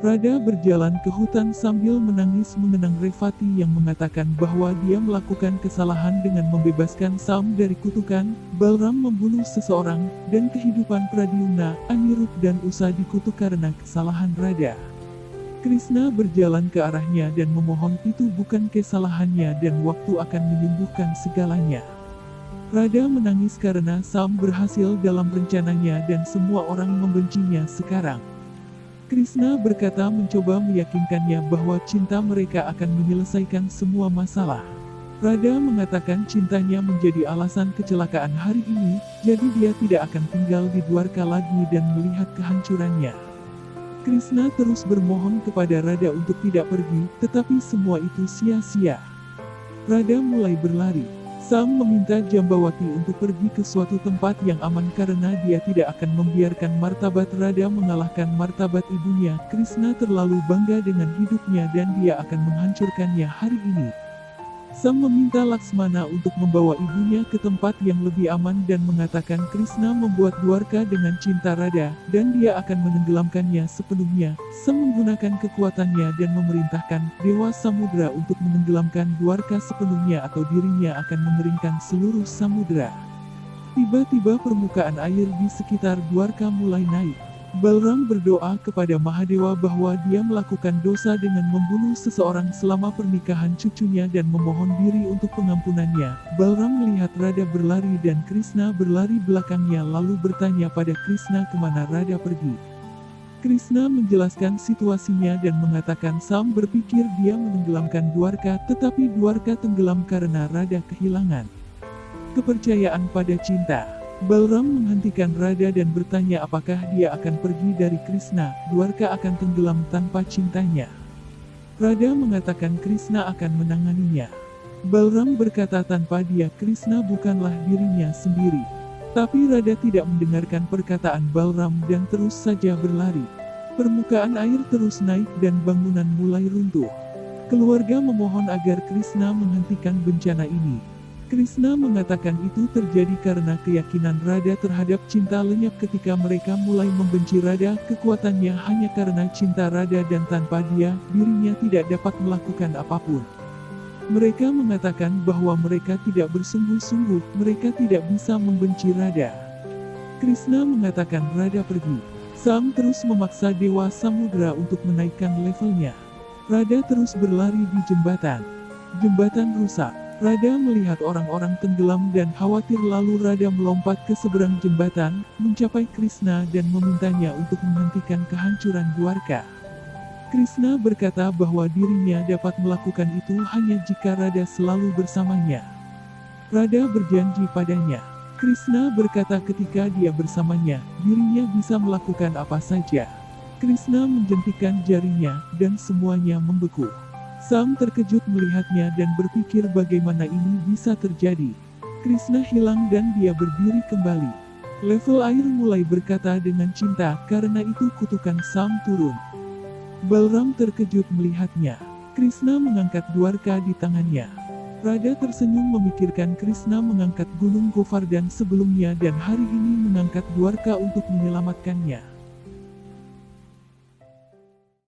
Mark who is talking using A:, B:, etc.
A: Rada berjalan ke hutan sambil menangis mengenang Revati yang mengatakan bahwa dia melakukan kesalahan dengan membebaskan Sam dari kutukan, Balram membunuh seseorang, dan kehidupan Pradyumna, Anirudh dan Usa dikutuk karena kesalahan Rada. Krishna berjalan ke arahnya dan memohon itu bukan kesalahannya dan waktu akan menyembuhkan segalanya. Rada menangis karena Sam berhasil dalam rencananya dan semua orang membencinya sekarang. Krishna berkata mencoba meyakinkannya bahwa cinta mereka akan menyelesaikan semua masalah. Rada mengatakan cintanya menjadi alasan kecelakaan hari ini, jadi dia tidak akan tinggal di Dwarka lagi dan melihat kehancurannya. Krishna terus bermohon kepada Rada untuk tidak pergi, tetapi semua itu sia-sia. Rada mulai berlari. Sam meminta Jambawati untuk pergi ke suatu tempat yang aman karena dia tidak akan membiarkan martabat Rada mengalahkan martabat ibunya. Krishna terlalu bangga dengan hidupnya dan dia akan menghancurkannya hari ini. Sam meminta Laksmana untuk membawa ibunya ke tempat yang lebih aman dan mengatakan Krishna membuat Dwarka dengan cinta Rada, dan dia akan menenggelamkannya sepenuhnya. Sam menggunakan kekuatannya dan memerintahkan Dewa Samudra untuk menenggelamkan Dwarka sepenuhnya atau dirinya akan mengeringkan seluruh samudra. Tiba-tiba permukaan air di sekitar Dwarka mulai naik. Balram berdoa kepada Mahadewa bahwa dia melakukan dosa dengan membunuh seseorang selama pernikahan cucunya dan memohon diri untuk pengampunannya. Balram melihat Rada berlari dan Krishna berlari belakangnya lalu bertanya pada Krishna kemana Rada pergi. Krishna menjelaskan situasinya dan mengatakan Sam berpikir dia menenggelamkan Dwarka, tetapi Dwarka tenggelam karena Rada kehilangan kepercayaan pada cinta. Balram menghentikan Rada dan bertanya apakah dia akan pergi dari Krishna. Dwarka akan tenggelam tanpa cintanya. Rada mengatakan Krishna akan menanganinya. Balram berkata tanpa dia Krishna bukanlah dirinya sendiri. Tapi Rada tidak mendengarkan perkataan Balram dan terus saja berlari. Permukaan air terus naik dan bangunan mulai runtuh. Keluarga memohon agar Krishna menghentikan bencana ini. Krishna mengatakan itu terjadi karena keyakinan Rada terhadap cinta lenyap ketika mereka mulai membenci Rada. Kekuatannya hanya karena cinta Rada dan tanpa dia, dirinya tidak dapat melakukan apapun. Mereka mengatakan bahwa mereka tidak bersungguh-sungguh, mereka tidak bisa membenci Rada. Krishna mengatakan Rada pergi. Sam terus memaksa Dewa Samudra untuk menaikkan levelnya. Rada terus berlari di jembatan. Jembatan rusak. Rada melihat orang-orang tenggelam dan khawatir lalu Rada melompat ke seberang jembatan, mencapai Krishna dan memintanya untuk menghentikan kehancuran Dwarka. Krishna berkata bahwa dirinya dapat melakukan itu hanya jika Rada selalu bersamanya. Rada berjanji padanya. Krishna berkata ketika dia bersamanya, dirinya bisa melakukan apa saja. Krishna menjentikan jarinya, dan semuanya membeku. Sam terkejut melihatnya dan berpikir bagaimana ini bisa terjadi. Krishna hilang dan dia berdiri kembali. Level air mulai berkata dengan cinta, karena itu kutukan Sam turun. Balram terkejut melihatnya. Krishna mengangkat Dwarka di tangannya. Rada tersenyum memikirkan Krishna mengangkat Gunung Govardhan sebelumnya dan hari ini mengangkat Dwarka untuk menyelamatkannya.